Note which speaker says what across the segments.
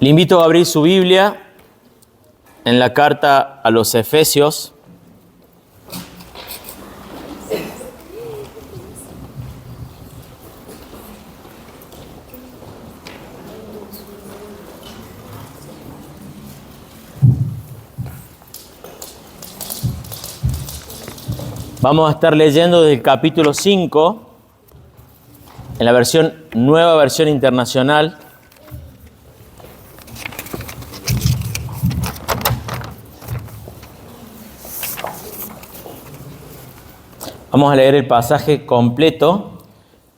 Speaker 1: Le invito a abrir su Biblia en la carta a los Efesios. Vamos a estar leyendo desde el capítulo 5, en la nueva versión internacional. Vamos a leer el pasaje completo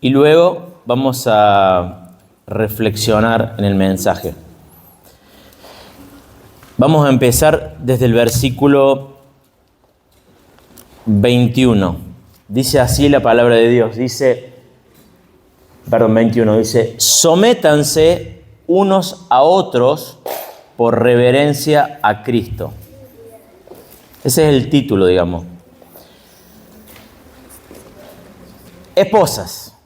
Speaker 1: y luego vamos a reflexionar en el mensaje. Vamos a empezar desde el versículo 21. Dice así la palabra de Dios. 21. Dice: sométanse unos a otros por reverencia a Cristo. Ese es el título, digamos. Esposas,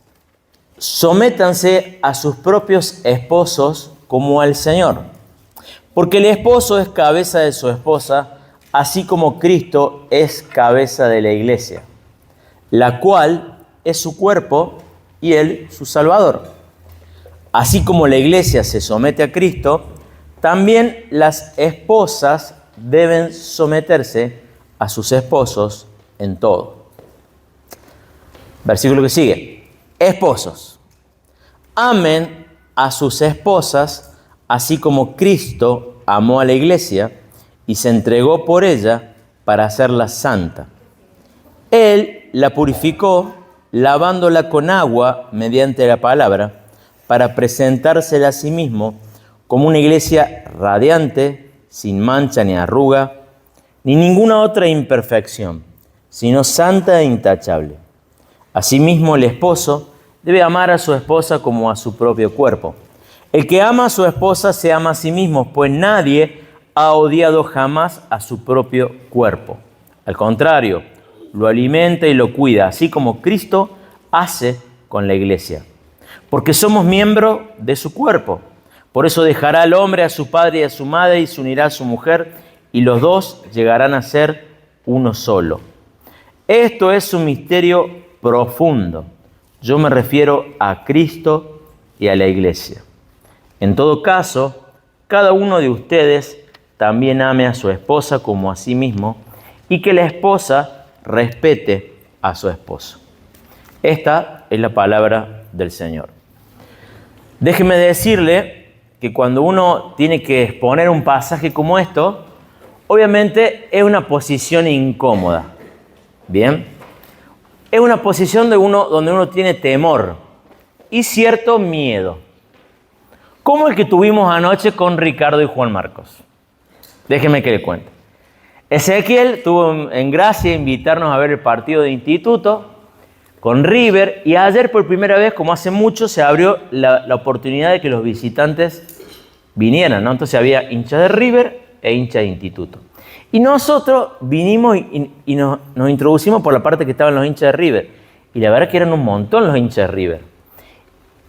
Speaker 1: sométanse a sus propios esposos como al Señor, porque el esposo es cabeza de su esposa, así como Cristo es cabeza de la iglesia, la cual es su cuerpo y Él su Salvador. Así como la iglesia se somete a Cristo, también las esposas deben someterse a sus esposos en todo. Versículo que sigue: esposos, amen a sus esposas, así como Cristo amó a la iglesia y se entregó por ella para hacerla santa. Él la purificó, lavándola con agua mediante la palabra, para presentársela a sí mismo como una iglesia radiante, sin mancha ni arruga, ni ninguna otra imperfección, sino santa e intachable. Asimismo, el esposo debe amar a su esposa como a su propio cuerpo. El que ama a su esposa se ama a sí mismo, pues nadie ha odiado jamás a su propio cuerpo. Al contrario, lo alimenta y lo cuida, así como Cristo hace con la iglesia. Porque somos miembros de su cuerpo. Por eso dejará al hombre a su padre y a su madre y se unirá a su mujer, y los dos llegarán a ser uno solo. Esto es un misterio profundo. Yo me refiero a Cristo y a la iglesia. En todo caso, cada uno de ustedes también ame a su esposa como a sí mismo, y que la esposa respete a su esposo. Esta es la palabra del Señor. Déjeme decirle que cuando uno tiene que exponer un pasaje como esto, obviamente es una posición incómoda. ¿Bien? Es una posición donde uno tiene temor y cierto miedo, como el que tuvimos anoche con Ricardo y Juan Marcos. Déjenme que le cuente. Ezequiel tuvo en gracia invitarnos a ver el partido de instituto con River, y ayer por primera vez, como hace mucho, se abrió la oportunidad de que los visitantes vinieran, ¿no? Entonces había hinchas de River e hinchas de instituto. Y nosotros vinimos y nos introducimos por la parte que estaban los hinchas de River. Y la verdad que eran un montón los hinchas de River.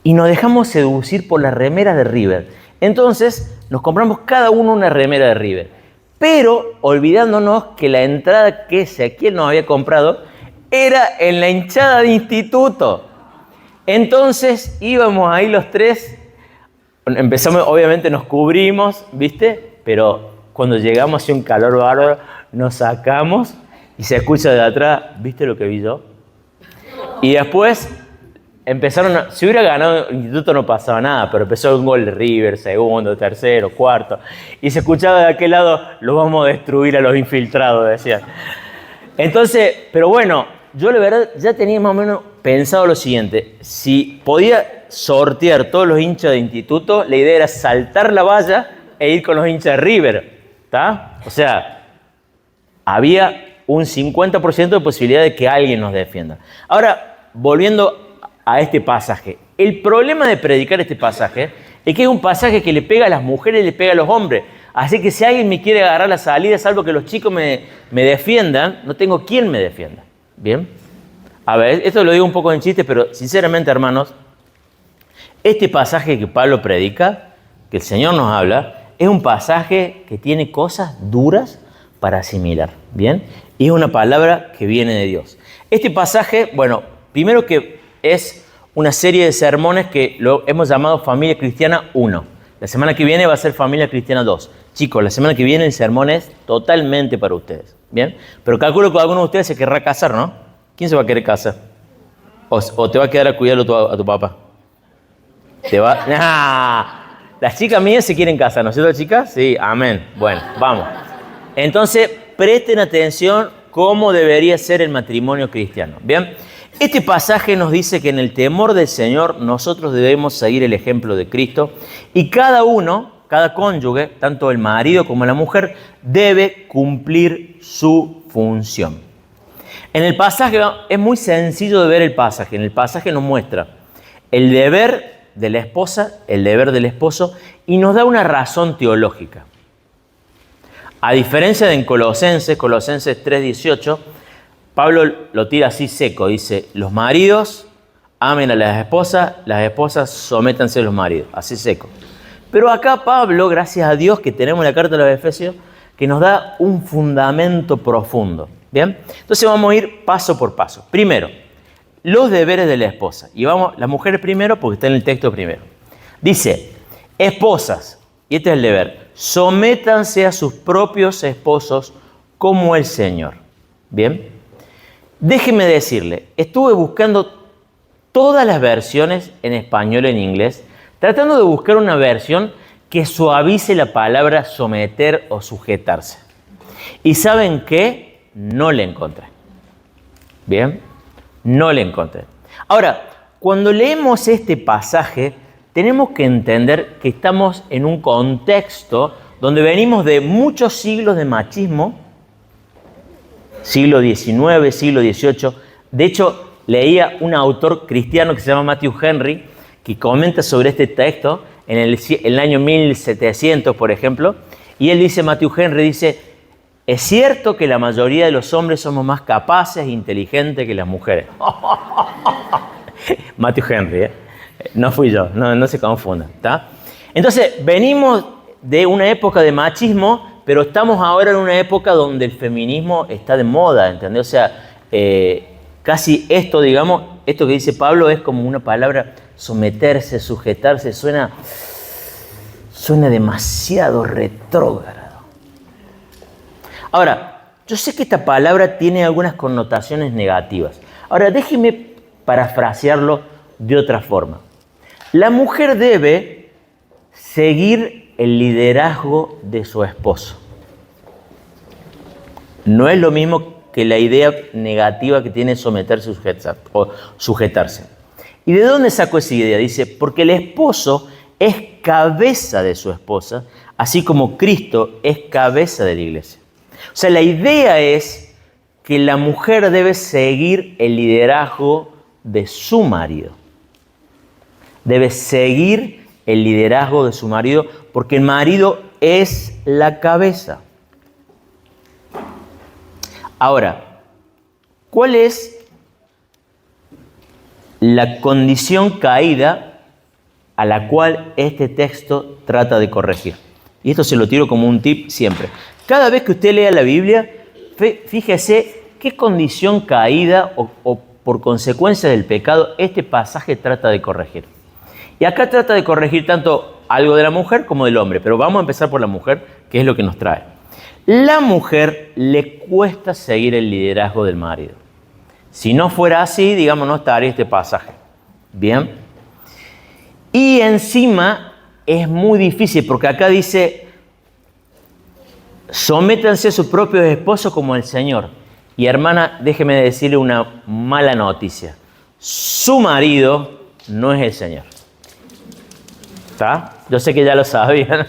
Speaker 1: Y nos dejamos seducir por las remeras de River. Entonces nos compramos cada uno una remera de River. Pero olvidándonos que la entrada que Ezequiel nos había comprado era en la hinchada de instituto. Entonces íbamos ahí los tres. Empezamos, obviamente nos cubrimos, ¿viste? Pero cuando llegamos hacia un calor bárbaro, nos sacamos y se escucha de atrás: ¿viste lo que vi yo? Y después empezaron, si hubiera ganado el instituto no pasaba nada, pero empezó un gol de River, segundo, tercero, cuarto, y se escuchaba de aquel lado: los vamos a destruir a los infiltrados, decían. Entonces, pero bueno, yo la verdad ya tenía más o menos pensado lo siguiente: si podía sortear todos los hinchas de instituto, la idea era saltar la valla e ir con los hinchas de River. ¿Está? O sea, había un 50% de posibilidad de que alguien nos defienda. Ahora, volviendo a este pasaje, el problema de predicar este pasaje es que es un pasaje que le pega a las mujeres y le pega a los hombres. Así que si alguien me quiere agarrar la salida, salvo que los chicos me defiendan, no tengo quien me defienda. ¿Bien? A ver, esto lo digo un poco en chiste, pero sinceramente, hermanos, este pasaje que Pablo predica que el Señor nos habla, es un pasaje que tiene cosas duras para asimilar, ¿bien? Y es una palabra que viene de Dios. Este pasaje, bueno, primero que es una serie de sermones que lo hemos llamado Familia Cristiana 1. La semana que viene va a ser Familia Cristiana 2. Chicos, la semana que viene el sermón es totalmente para ustedes, ¿bien? Pero calculo que alguno de ustedes se querrá casar, ¿no? ¿Quién se va a querer casar? ¿O te va a quedar a cuidarlo a tu papá? ¿Te va? ¡Nah! Las chicas mías se quieren casar, ¿no es cierto, chicas? Sí, amén. Bueno, vamos. Entonces, presten atención cómo debería ser el matrimonio cristiano. Bien, este pasaje nos dice que en el temor del Señor nosotros debemos seguir el ejemplo de Cristo y cada uno, cada cónyuge, tanto el marido como la mujer, debe cumplir su función. En el pasaje, es muy sencillo de ver el pasaje. En el pasaje nos muestra el deber de la esposa, el deber del esposo, y nos da una razón teológica. A diferencia de en Colosenses 3:18, Pablo lo tira así seco, dice, los maridos amen a las esposas sométanse a los maridos, así seco. Pero acá Pablo, gracias a Dios que tenemos la carta de los Efesios, que nos da un fundamento profundo, ¿bien? Entonces vamos a ir paso por paso. Primero, los deberes de la esposa. Y vamos, las mujeres primero porque está en el texto primero. Dice, esposas, y este es el deber, sométanse a sus propios esposos como el Señor. ¿Bien? Déjeme decirle, estuve buscando todas las versiones en español y en inglés, tratando de buscar una versión que suavice la palabra someter o sujetarse. ¿Y saben qué? No la encontré. ¿Bien? No la encontré. Ahora, cuando leemos este pasaje, tenemos que entender que estamos en un contexto donde venimos de muchos siglos de machismo, siglo XIX, siglo XVIII. De hecho, leía un autor cristiano que se llama Matthew Henry, que comenta sobre este texto en el año 1700, por ejemplo, y él dice, Matthew Henry dice, es cierto que la mayoría de los hombres somos más capaces e inteligentes que las mujeres. Matthew Henry, ¿eh? No fui yo, no se confundan, ¿está? Entonces, venimos de una época de machismo, pero estamos ahora en una época donde el feminismo está de moda, ¿entendés? O sea, casi esto, digamos, esto que dice Pablo es como una palabra, someterse, sujetarse, suena demasiado retrógrado. Ahora, yo sé que esta palabra tiene algunas connotaciones negativas. Ahora, déjeme parafrasearlo de otra forma. La mujer debe seguir el liderazgo de su esposo. No es lo mismo que la idea negativa que tiene someterse o sujetarse. ¿Y de dónde sacó esa idea? Dice, porque el esposo es cabeza de su esposa, así como Cristo es cabeza de la iglesia. O sea, la idea es que la mujer debe seguir el liderazgo de su marido. Debe seguir el liderazgo de su marido porque el marido es la cabeza. Ahora, ¿cuál es la condición caída a la cual este texto trata de corregir? Y esto se lo tiro como un tip siempre. Cada vez que usted lea la Biblia, fíjese qué condición caída o por consecuencia del pecado este pasaje trata de corregir. Y acá trata de corregir tanto algo de la mujer como del hombre, pero vamos a empezar por la mujer, que es lo que nos trae. La mujer le cuesta seguir el liderazgo del marido. Si no fuera así, digamos, no estaría este pasaje. Bien. Y encima es muy difícil, porque acá dice, sométanse a sus propios esposos como el Señor. Y hermana, déjeme decirle una mala noticia. Su marido no es el Señor. ¿Está? Yo sé que ya lo sabían.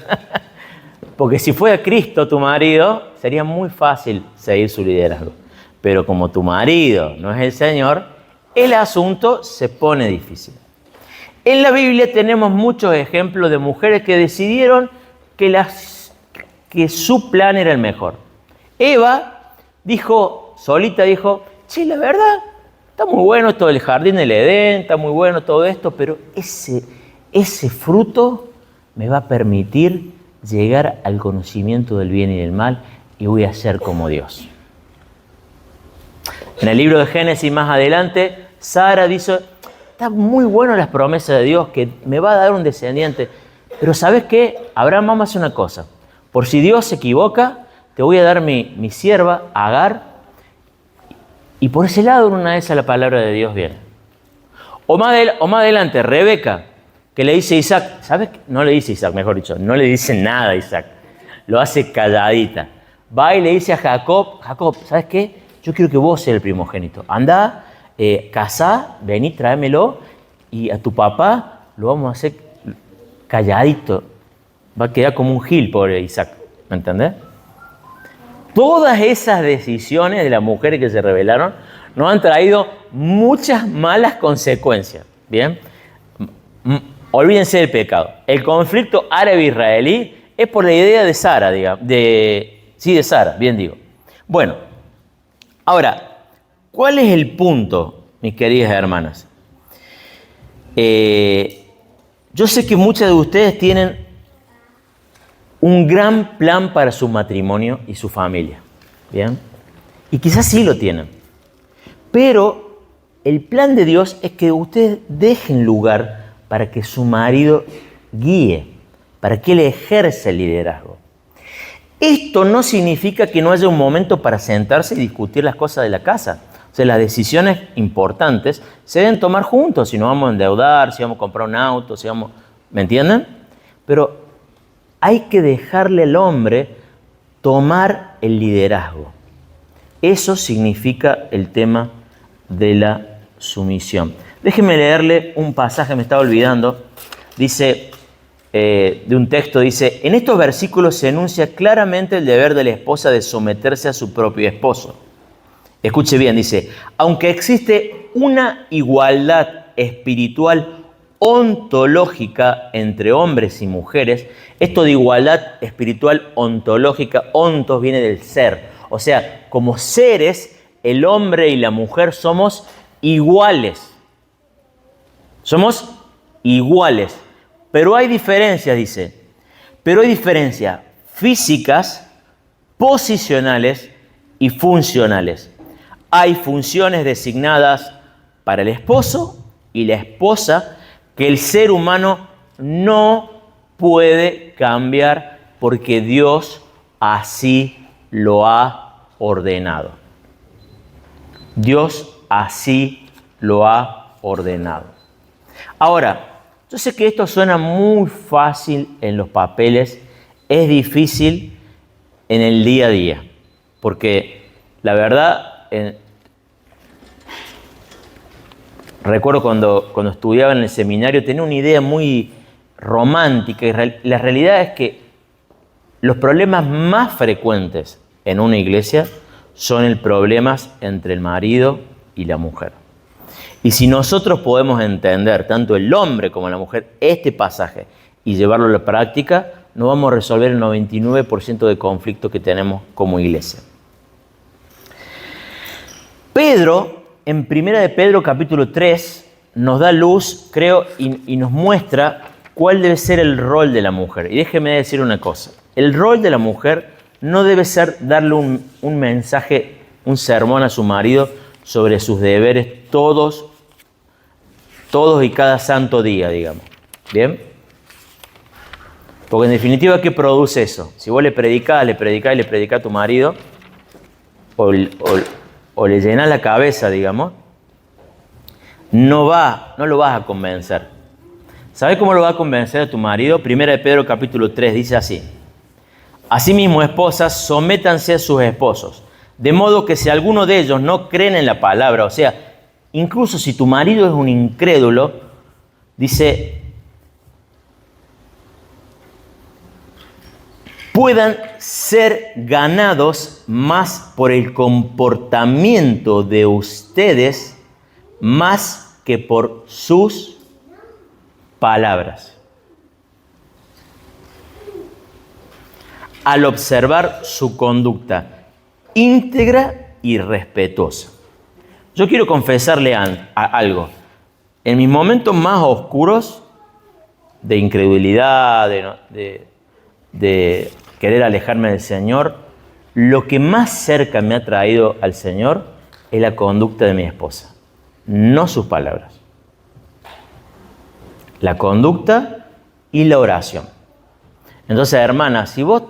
Speaker 1: Porque si fuera Cristo tu marido, sería muy fácil seguir su liderazgo. Pero como tu marido no es el Señor, el asunto se pone difícil. En la Biblia tenemos muchos ejemplos de mujeres que decidieron que su plan era el mejor. Eva solita dijo, sí, la verdad, está muy bueno todo el jardín del Edén, está muy bueno todo esto, pero ese fruto me va a permitir llegar al conocimiento del bien y del mal y voy a ser como Dios. En el libro de Génesis más adelante, Sara dice, está muy bueno las promesas de Dios, que me va a dar un descendiente. Pero ¿sabes qué? Abraham, vamos a hacer una cosa. Por si Dios se equivoca, te voy a dar mi sierva, Agar. Y por ese lado, una de esas la palabra de Dios viene. O más adelante, Rebeca, que le dice a Isaac, ¿sabes qué? No le dice Isaac, mejor dicho, no le dice nada a Isaac. Lo hace calladita. Va y le dice a Jacob, ¿sabes qué? Yo quiero que vos seas el primogénito. Andá, casá, vení, tráemelo y a tu papá lo vamos a hacer calladito. Va a quedar como un gil, pobre Isaac. ¿Me entendés? Todas esas decisiones de las mujeres que se rebelaron nos han traído muchas malas consecuencias. ¿Bien? Olvídense del pecado. El conflicto árabe-israelí es por la idea de Sara, digamos. De Sara, bien digo. Bueno, ahora, ¿cuál es el punto, mis queridas hermanas? Yo sé que muchas de ustedes tienen un gran plan para su matrimonio y su familia, ¿bien? Y quizás sí lo tienen. Pero el plan de Dios es que ustedes dejen lugar para que su marido guíe, para que él ejerza el liderazgo. Esto no significa que no haya un momento para sentarse y discutir las cosas de la casa. O sea, las decisiones importantes se deben tomar juntos, si nos vamos a endeudar, si vamos a comprar un auto, si vamos... ¿Me entienden? Pero hay que dejarle al hombre tomar el liderazgo. Eso significa el tema de la sumisión. Déjenme leerle un pasaje, me estaba olvidando. Dice, de un texto, dice, en estos versículos se enuncia claramente el deber de la esposa de someterse a su propio esposo. Escuche bien, dice, aunque existe una igualdad espiritual ontológica entre hombres y mujeres, esto de igualdad espiritual ontológica, ontos viene del ser, o sea, como seres, el hombre y la mujer somos iguales. Somos iguales, pero hay diferencias, dice, pero hay diferencias físicas, posicionales y funcionales. Hay funciones designadas para el esposo y la esposa que el ser humano no puede cambiar porque Dios así lo ha ordenado. Dios así lo ha ordenado. Ahora, yo sé que esto suena muy fácil en los papeles, es difícil en el día a día, porque la verdad, recuerdo cuando estudiaba en el seminario, tenía una idea muy romántica y la realidad es que los problemas más frecuentes en una iglesia son el problemas entre el marido y la mujer. Y si nosotros podemos entender, tanto el hombre como la mujer, este pasaje y llevarlo a la práctica, no vamos a resolver el 99% de conflictos que tenemos como iglesia. Pedro, en 1 de Pedro capítulo 3, nos da luz, creo, y nos muestra cuál debe ser el rol de la mujer. Y déjeme decir una cosa, el rol de la mujer no debe ser darle un mensaje, un sermón a su marido sobre sus deberes todos y cada santo día, digamos. ¿Bien? Porque en definitiva, ¿qué produce eso? Si vos le predicás a tu marido, o le llenás la cabeza, digamos, no lo vas a convencer. ¿Sabés cómo lo vas a convencer a tu marido? 1 de Pedro capítulo 3 dice así. Asimismo, esposas, sométanse a sus esposos, de modo que si alguno de ellos no creen en la palabra, o sea, incluso si tu marido es un incrédulo, dice, puedan ser ganados más por el comportamiento de ustedes más que por sus palabras. Al observar su conducta íntegra y respetuosa. Yo quiero confesarle algo. En mis momentos más oscuros, de incredulidad, de querer alejarme del Señor, lo que más cerca me ha traído al Señor es la conducta de mi esposa, no sus palabras. La conducta y la oración. Entonces, hermana, si vos,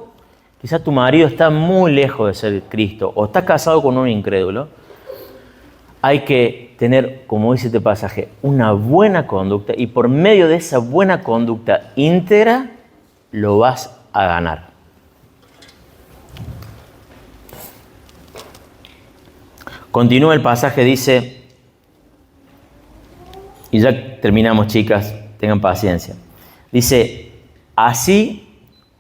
Speaker 1: quizás tu marido está muy lejos de ser Cristo o está casado con un incrédulo, hay que tener, como dice este pasaje, una buena conducta y por medio de esa buena conducta íntegra lo vas a ganar. Continúa el pasaje, dice, y ya terminamos, chicas, tengan paciencia. Dice, así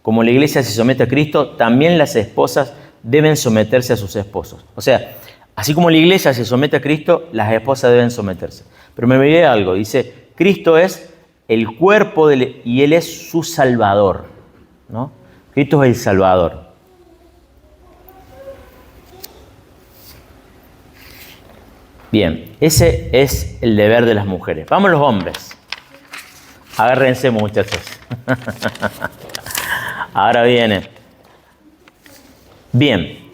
Speaker 1: como la iglesia se somete a Cristo, también las esposas deben someterse a sus esposos. O sea, así como la iglesia se somete a Cristo, las esposas deben someterse. Pero me olvidé algo, dice, Cristo es el cuerpo y Él es su Salvador, ¿no? Cristo es el Salvador. Bien, ese es el deber de las mujeres. Vamos los hombres. Agárrense, muchachos. Ahora viene. Bien.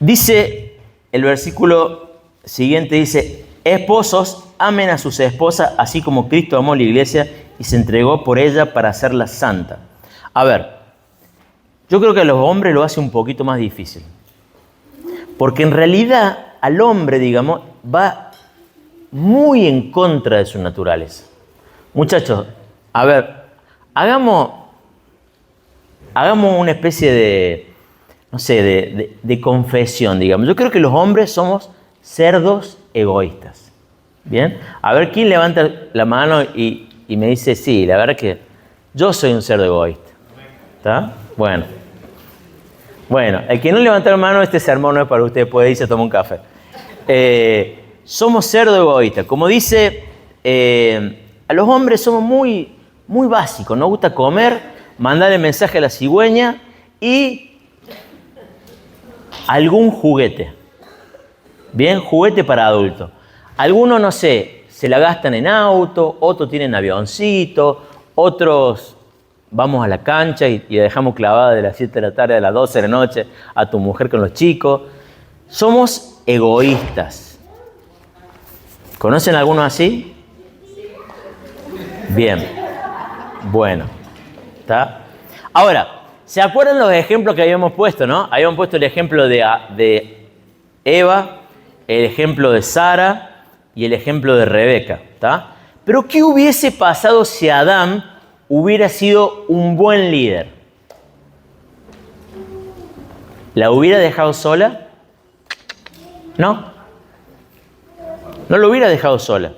Speaker 1: Dice el versículo siguiente, dice, esposos, amen a sus esposas, así como Cristo amó la iglesia y se entregó por ella para hacerla santa. A ver, yo creo que a los hombres lo hace un poquito más difícil. Porque en realidad al hombre, digamos, va muy en contra de su naturaleza. Muchachos, a ver, hagamos una especie de, no sé, de confesión, digamos. Yo creo que los hombres somos cerdos egoístas. ¿Bien? A ver, ¿quién levanta la mano y me dice, sí, la verdad que yo soy un cerdo egoísta? ¿Está? Bueno, el que no levanta la mano, este sermón no es para usted, puede irse a tomar un café. Somos cerdo egoístas. Como dice, a los hombres somos muy, muy básicos. Nos gusta comer, mandarle mensaje a la cigüeña y algún juguete. Bien, juguete para adultos. Algunos, no sé, se la gastan en auto, otros tienen avioncito, otros vamos a la cancha y la dejamos clavada de las 7 de la tarde a las 12 de la noche a tu mujer con los chicos. Somos egoístas. ¿Conocen alguno así? Bien. Bueno. ¿Está? Ahora, ¿se acuerdan los ejemplos que habíamos puesto, no? Habíamos puesto el ejemplo de Eva, el ejemplo de Sara y el ejemplo de Rebeca, ¿está? Pero ¿qué hubiese pasado si Adán hubiera sido un buen líder? ¿La hubiera dejado sola? No. No lo hubiera dejado sola.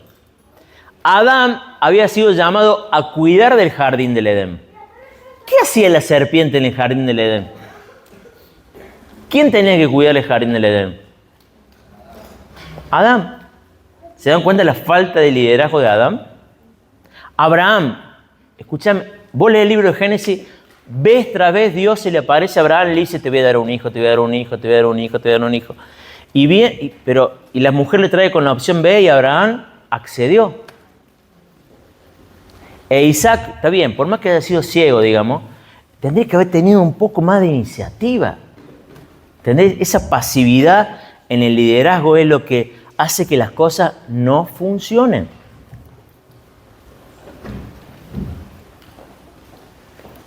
Speaker 1: Adán había sido llamado a cuidar del jardín del Edén. ¿Qué hacía la serpiente en el jardín del Edén? ¿Quién tenía que cuidar el jardín del Edén? Adán. ¿Se dan cuenta de la falta de liderazgo de Adán? Abraham. Escúchame, vos lees el libro de Génesis, vez tras vez Dios se le aparece a Abraham y le dice, te voy a dar un hijo, te voy a dar un hijo, te voy a dar un hijo, te voy a dar un hijo. Y la mujer le trae con la opción B y Abraham accedió. E Isaac, está bien, por más que haya sido ciego, digamos, tendría que haber tenido un poco más de iniciativa. ¿Entendés? Esa pasividad en el liderazgo es lo que hace que las cosas no funcionen.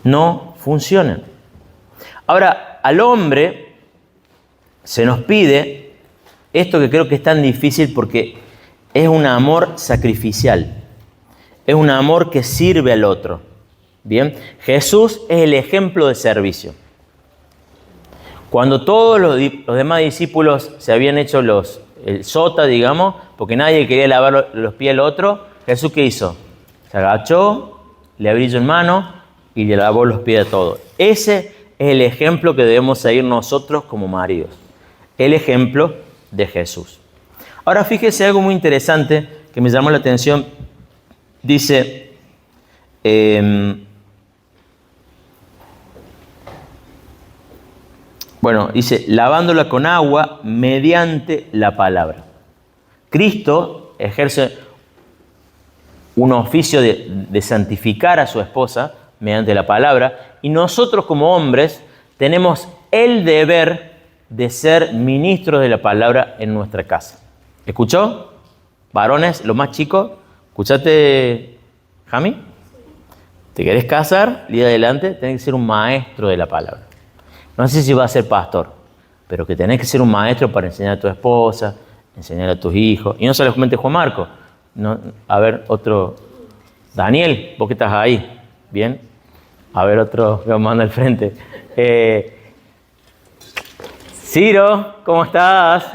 Speaker 1: No funcionan. Ahora, al hombre se nos pide esto que creo que es tan difícil porque es un amor sacrificial. Es un amor que sirve al otro. Bien, Jesús es el ejemplo de servicio. Cuando todos los demás discípulos se habían hecho el sota, digamos, porque nadie quería lavar los pies al otro, Jesús ¿qué hizo? Se agachó, le abrió en mano y le lavó los pies a todos. Ese es el ejemplo que debemos seguir nosotros como maridos. El ejemplo de Jesús. Ahora fíjese algo muy interesante que me llamó la atención. Dice, dice, lavándola con agua mediante la palabra. Cristo ejerce un oficio de santificar a su esposa mediante la palabra, y nosotros como hombres tenemos el deber de ser ministros de la palabra en nuestra casa. ¿Escuchó? Varones, los más chicos, ¿escuchaste, Jami? ¿Te querés casar? El día de adelante tenés que ser un maestro de la palabra. No sé si vas a ser pastor, pero que tenés que ser un maestro para enseñar a tu esposa, enseñar a tus hijos. Y no solamente Juan Marco. No, a ver, otro. Daniel, vos que estás ahí. Bien. A ver, otro que manda al frente. Ciro, ¿cómo estás?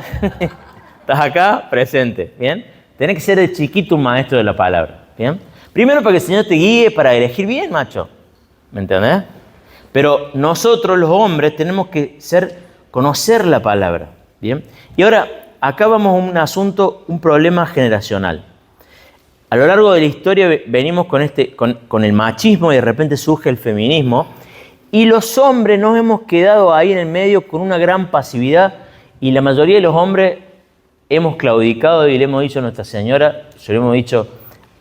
Speaker 1: ¿Estás acá? Presente. Bien. Tenés que ser de chiquito un maestro de la palabra. Bien. Primero para que el Señor te guíe para elegir bien, macho. ¿Me entendés? Pero nosotros los hombres tenemos que conocer la palabra. ¿Bien? Y ahora, acá vamos a un asunto, un problema generacional. A lo largo de la historia venimos con el machismo y de repente surge el feminismo. Y los hombres nos hemos quedado ahí en el medio con una gran pasividad. Y la mayoría de los hombres hemos claudicado y le hemos dicho a Nuestra Señora, se lo hemos dicho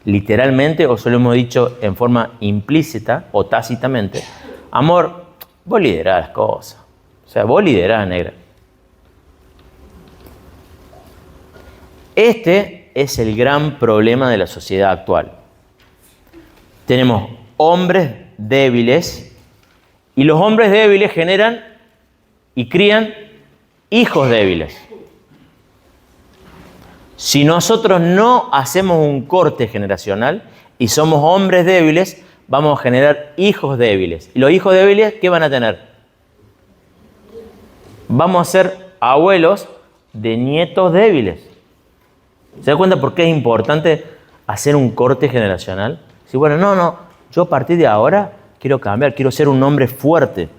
Speaker 1: literalmente o se lo hemos dicho en forma implícita o tácitamente. Amor, vos liderás las cosas. O sea, vos liderás, negra. Este es el gran problema de la sociedad actual. Tenemos hombres débiles y los hombres débiles generan y crían hijos débiles. Si nosotros no hacemos un corte generacional y somos hombres débiles, vamos a generar hijos débiles. ¿Y los hijos débiles qué van a tener? Vamos a ser abuelos de nietos débiles. ¿Se da cuenta por qué es importante hacer un corte generacional? Si bueno, no, yo a partir de ahora quiero cambiar, quiero ser un hombre fuerte.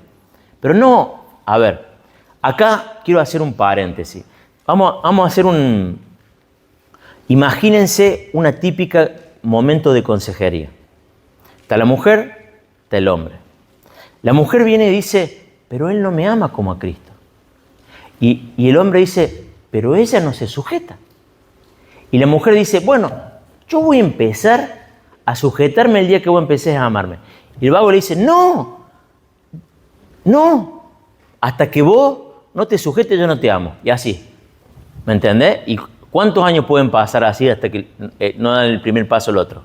Speaker 1: Pero no, a ver, acá quiero hacer un paréntesis. Vamos a hacer imagínense una típica momento de consejería. Está la mujer, está el hombre. La mujer viene y dice, pero él no me ama como a Cristo. Y el hombre dice, pero ella no se sujeta. Y la mujer dice, bueno, yo voy a empezar a sujetarme el día que vos empecés a amarme. Y el vago le dice, no, hasta que vos no te sujetes yo no te amo. Y así, ¿me entendés? ¿Y cuántos años pueden pasar así hasta que no dan el primer paso el otro?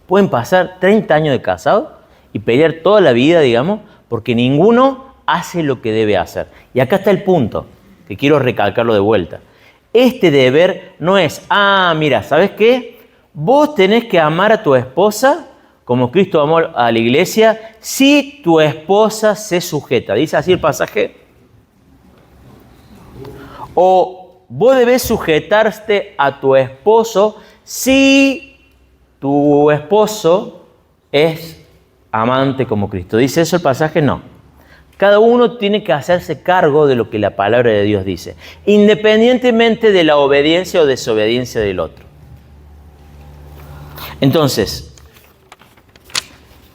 Speaker 1: Pueden pasar 30 años de casado y pelear toda la vida, digamos, porque ninguno hace lo que debe hacer. Y acá está el punto, que quiero recalcarlo de vuelta. Este deber no es, mira, ¿sabes qué? Vos tenés que amar a tu esposa como Cristo amó a la iglesia si tu esposa se sujeta. ¿Dice así el pasaje? O vos debés sujetarte a tu esposo si tu esposo es amante como Cristo. ¿Dice eso el pasaje? No. Cada uno tiene que hacerse cargo de lo que la palabra de Dios dice, independientemente de la obediencia o desobediencia del otro. Entonces,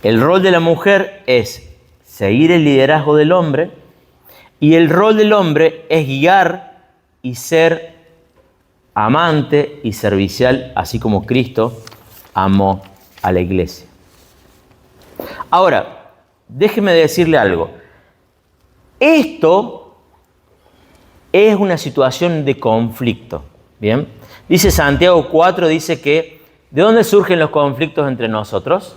Speaker 1: el rol de la mujer es seguir el liderazgo del hombre y el rol del hombre es guiar y ser amante y servicial, así como Cristo amó a la iglesia. Ahora, déjeme decirle algo. Esto es una situación de conflicto, ¿bien? Dice Santiago 4, dice que ¿de dónde surgen los conflictos entre nosotros?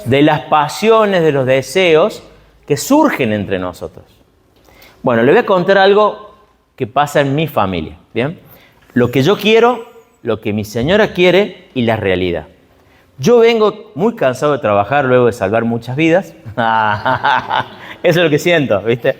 Speaker 1: De las pasiones, de los deseos que surgen entre nosotros. Bueno, le voy a contar algo que pasa en mi familia, ¿bien? Lo que yo quiero, lo que mi señora quiere y la realidad. Yo vengo muy cansado de trabajar luego de salvar muchas vidas. Eso es lo que siento, ¿viste?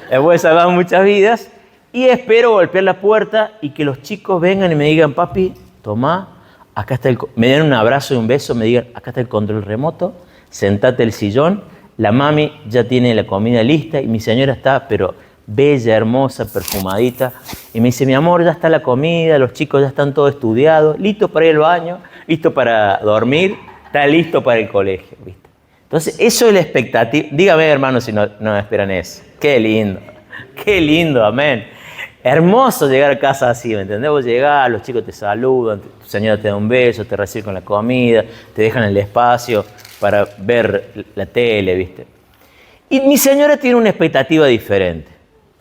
Speaker 1: Después de salvar muchas vidas y espero golpear la puerta y que los chicos vengan y me digan, papi, tomá, acá está me den un abrazo y un beso, me digan, acá está el control remoto, sentate en el sillón, la mami ya tiene la comida lista y mi señora está, pero bella, hermosa, perfumadita. Y me dice, mi amor, ya está la comida, los chicos ya están todos estudiados, listos para ir al baño, listos para dormir, está listo para el colegio, ¿viste? Entonces, eso es la expectativa. Dígame, hermano, si no esperan eso. Qué lindo, amén. Hermoso llegar a casa así, ¿me entendés? Vos llegás, los chicos te saludan, tu señora te da un beso, te recibe con la comida, te dejan el espacio para ver la tele, ¿viste? Y mi señora tiene una expectativa diferente,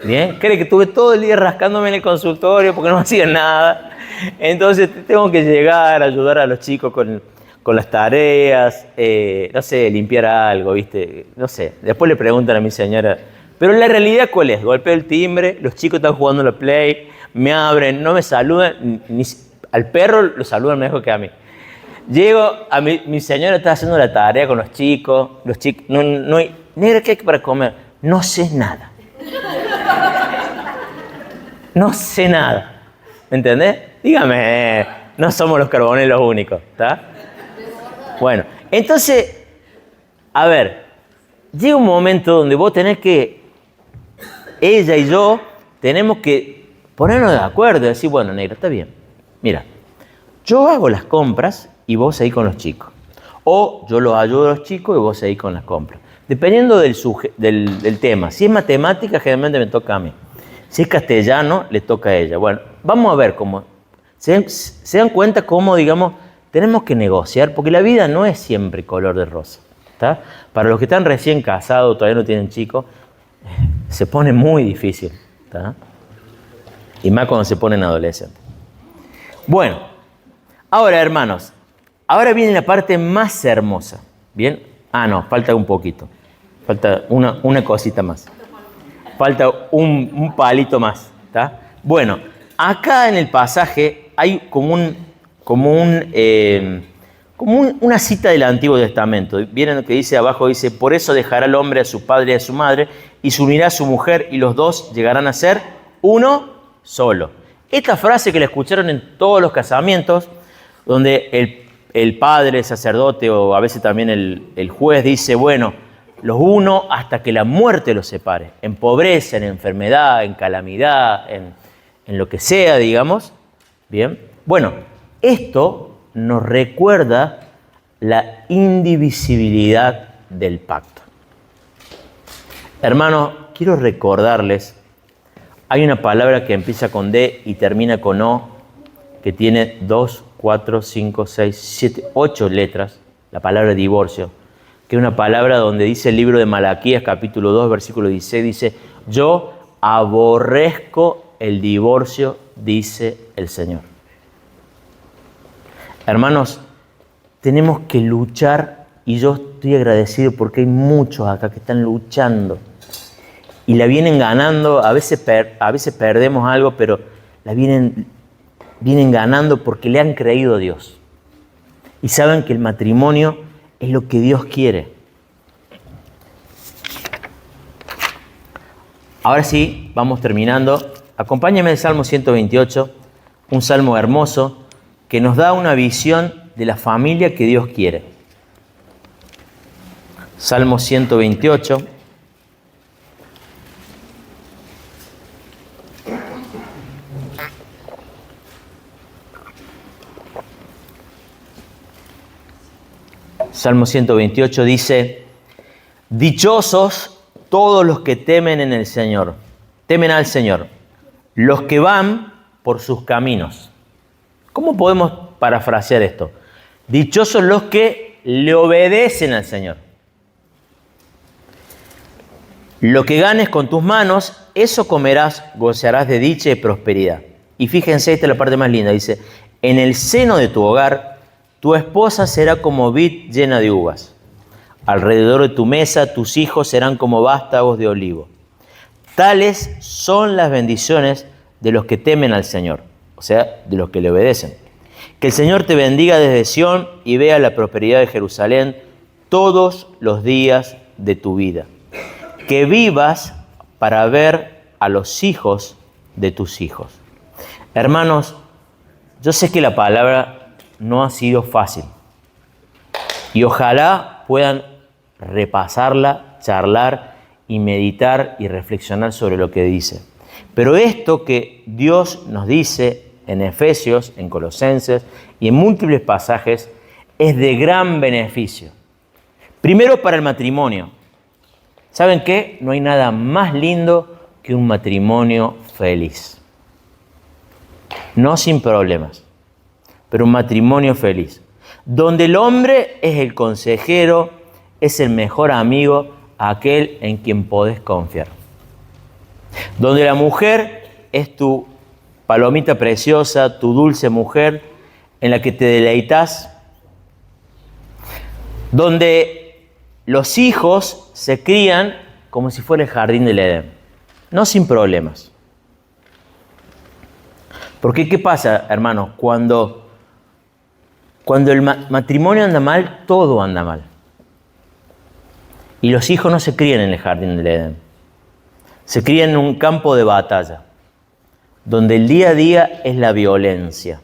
Speaker 1: ¿bien? Cree que estuve todo el día rascándome en el consultorio porque no hacía nada. Entonces tengo que llegar a ayudar a los chicos con las tareas, no sé, limpiar algo, ¿viste? No sé. Después le preguntan a mi señora, pero la realidad ¿cuál es? Golpeo el timbre, los chicos están jugando a la Play, me abren, no me saludan, al perro lo saludan mejor que a mí. Llego, mi señora está haciendo la tarea con los chicos, no hay, negra, ¿qué hay para comer? No sé nada. No sé nada. ¿Me entendés? Dígame, no somos los carbones los únicos, ¿está? Bueno, entonces, a ver, llega un momento donde vos tenés que, ella y yo, tenemos que ponernos de acuerdo y decir, bueno, negra, está bien. Mira, yo hago las compras y vos seguís con los chicos. O yo los ayudo a los chicos y vos seguís con las compras. Dependiendo del tema. Si es matemática, generalmente me toca a mí. Si es castellano, le toca a ella. Bueno, vamos a ver cómo. Se dan cuenta cómo, digamos, tenemos que negociar, porque la vida no es siempre color de rosa. ¿Está? Para los que están recién casados, todavía no tienen chicos, se pone muy difícil. ¿Está? Y más cuando se ponen adolescentes. Bueno, ahora, hermanos, ahora viene la parte más hermosa. ¿Bien? Ah, no, falta un poquito. Falta una cosita más. Falta un palito más. ¿Está? Bueno, acá en el pasaje hay como una cita del Antiguo Testamento. Vienen lo que dice abajo, dice, por eso dejará el hombre a su padre y a su madre, y se unirá a su mujer, y los dos llegarán a ser uno solo. Esta frase que la escucharon en todos los casamientos, donde el padre, el sacerdote, o a veces también el juez dice, bueno, los uno hasta que la muerte los separe, en pobreza, en enfermedad, en calamidad, en lo que sea, digamos. Bien, bueno, esto nos recuerda la indivisibilidad del pacto. Hermanos, quiero recordarles, hay una palabra que empieza con D y termina con O, que tiene 2, 4, 5, 6, 7, 8 letras, la palabra divorcio, que es una palabra donde dice el libro de Malaquías, capítulo 2, versículo 16, dice, yo aborrezco el divorcio, dice el Señor. Hermanos, tenemos que luchar, y yo estoy agradecido porque hay muchos acá que están luchando y la vienen ganando. A veces perdemos algo, pero la vienen ganando porque le han creído a Dios y saben que el matrimonio es lo que Dios quiere. Ahora sí, vamos terminando. Acompáñame al Salmo 128, un salmo hermoso que nos da una visión de la familia que Dios quiere. Salmo 128. Salmo 128 dice, dichosos todos los que temen en el Señor, temen al Señor, los que van por sus caminos. ¿Cómo podemos parafrasear esto? Dichosos los que le obedecen al Señor. Lo que ganes con tus manos, eso comerás, gozarás de dicha y prosperidad. Y fíjense, esta es la parte más linda, dice, en el seno de tu hogar, tu esposa será como vid llena de uvas. Alrededor de tu mesa, tus hijos serán como vástagos de olivo. Tales son las bendiciones de los que temen al Señor, o sea, de los que le obedecen. Que el Señor te bendiga desde Sión y vea la prosperidad de Jerusalén todos los días de tu vida. Que vivas para ver a los hijos de tus hijos. Hermanos, yo sé que la palabra no ha sido fácil y ojalá puedan repasarla, charlar y meditar y reflexionar sobre lo que dice. Pero esto que Dios nos dice en Efesios, en Colosenses y en múltiples pasajes es de gran beneficio. Primero para el matrimonio. ¿Saben qué? No hay nada más lindo que un matrimonio feliz. no sin problemas, pero un matrimonio feliz, donde el hombre es el consejero, es el mejor amigo, aquel en quien podés confiar. Donde la mujer es tu palomita preciosa, tu dulce mujer, en la que te deleitas. Donde los hijos se crían como si fuera el jardín del Edén, no sin problemas. Porque ¿qué pasa, hermanos? Cuando el matrimonio anda mal, todo anda mal. Y los hijos no se crían en el jardín del Edén. Se crían en un campo de batalla, donde el día a día es la violencia.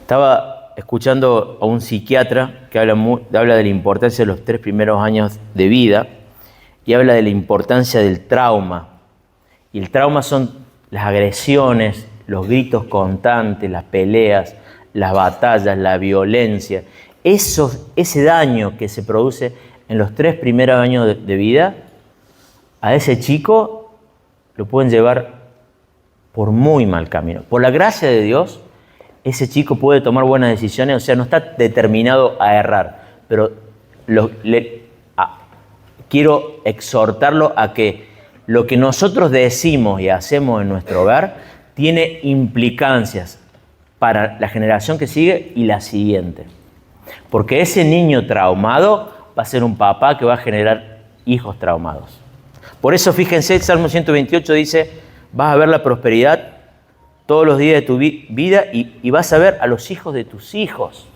Speaker 1: Estaba escuchando a un psiquiatra que habla de la importancia de los 3 primeros años de vida y habla de la importancia del trauma. Y el trauma son las agresiones, los gritos constantes, las peleas, las batallas, la violencia. Ese daño que se produce en los 3 primeros años de vida, a ese chico lo pueden llevar por muy mal camino. Por la gracia de Dios, ese chico puede tomar buenas decisiones, o sea, no está determinado a errar, pero quiero exhortarlo a que lo que nosotros decimos y hacemos en nuestro hogar tiene implicancias para la generación que sigue y la siguiente. Porque ese niño traumado va a ser un papá que va a generar hijos traumados. Por eso, fíjense, el Salmo 128 dice, vas a ver la prosperidad todos los días de tu vida y vas a ver a los hijos de tus hijos.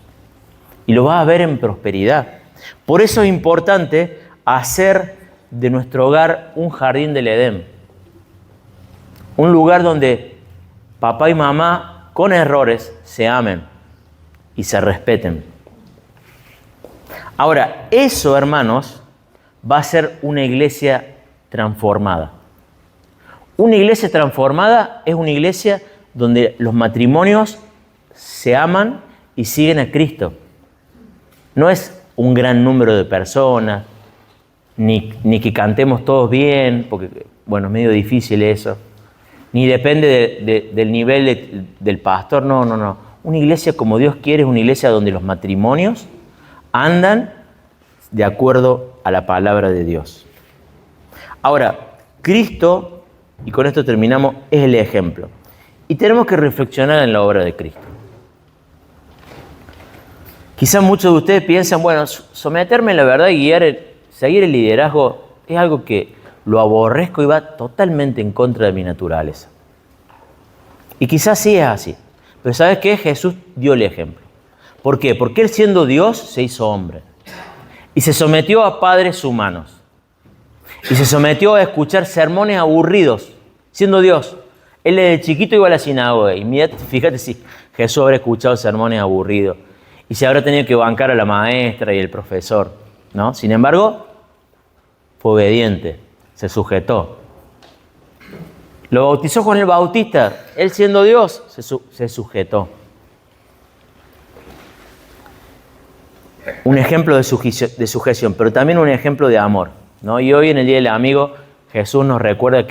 Speaker 1: Y lo vas a ver en prosperidad. Por eso es importante hacer de nuestro hogar un jardín del Edén. Un lugar donde papá y mamá, con errores, se amen y se respeten. Ahora, eso, hermanos, va a ser una iglesia transformada. Una iglesia transformada es una iglesia donde los matrimonios se aman y siguen a Cristo. No es un gran número de personas, ni que cantemos todos bien, porque, bueno, es medio difícil eso. Ni depende del nivel del pastor, no. Una iglesia como Dios quiere es una iglesia donde los matrimonios andan de acuerdo a la palabra de Dios. Ahora, Cristo, y con esto terminamos, es el ejemplo. Y tenemos que reflexionar en la obra de Cristo. Quizás muchos de ustedes piensan, bueno, someterme a la verdad y seguir el liderazgo es algo que lo aborrezco y va totalmente en contra de mi naturaleza. Y quizás sí es así. Pero ¿sabes qué? Jesús dio el ejemplo. ¿Por qué? Porque Él, siendo Dios, se hizo hombre. Y se sometió a padres humanos. Y se sometió a escuchar sermones aburridos, siendo Dios. Él desde chiquito iba a la sinagoga. Y fíjate si Jesús habrá escuchado sermones aburridos. Y se habrá tenido que bancar a la maestra y el profesor, ¿no? Sin embargo, fue obediente, se sujetó. Lo bautizó Juan el Bautista. Él, siendo Dios, se sujetó. Un ejemplo de sujeción, pero también un ejemplo de amor, ¿no? Y hoy, en el Día del Amigo, Jesús nos recuerda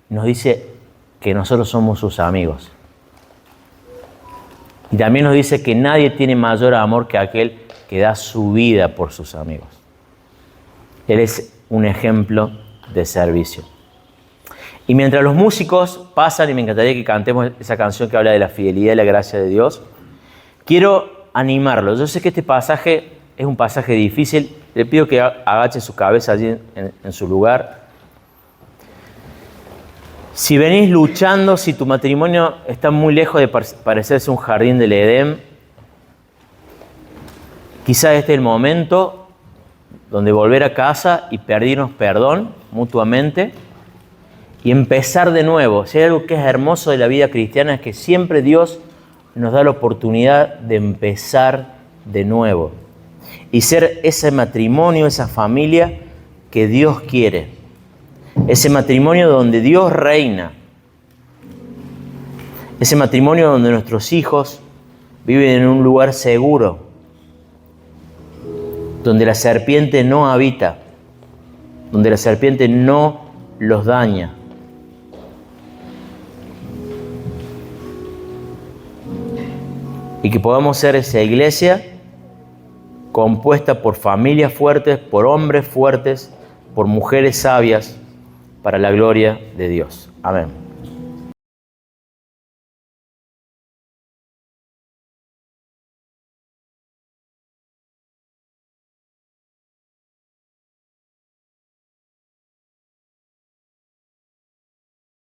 Speaker 1: nos dice que nosotros somos sus amigos. Y también nos dice que nadie tiene mayor amor que aquel que da su vida por sus amigos. Él es un ejemplo de servicio. Y mientras los músicos pasan, y me encantaría que cantemos esa canción que habla de la fidelidad y la gracia de Dios, quiero animarlos. Yo sé que este pasaje es un pasaje difícil. Le pido que agache su cabeza allí en su lugar. Si venís luchando, si tu matrimonio está muy lejos de parecerse un jardín del Edén, quizás este es el momento donde volver a casa y pedirnos perdón mutuamente y empezar de nuevo. Si hay algo que es hermoso de la vida cristiana es que siempre Dios nos da la oportunidad de empezar de nuevo y ser ese matrimonio, esa familia que Dios quiere. Ese matrimonio donde Dios reina. Ese matrimonio donde nuestros hijos viven en un lugar seguro. Donde la serpiente no habita. Donde la serpiente no los daña. y que podamos ser esa iglesia compuesta por familias fuertes, por hombres fuertes, por mujeres sabias, para la gloria de Dios. Amén.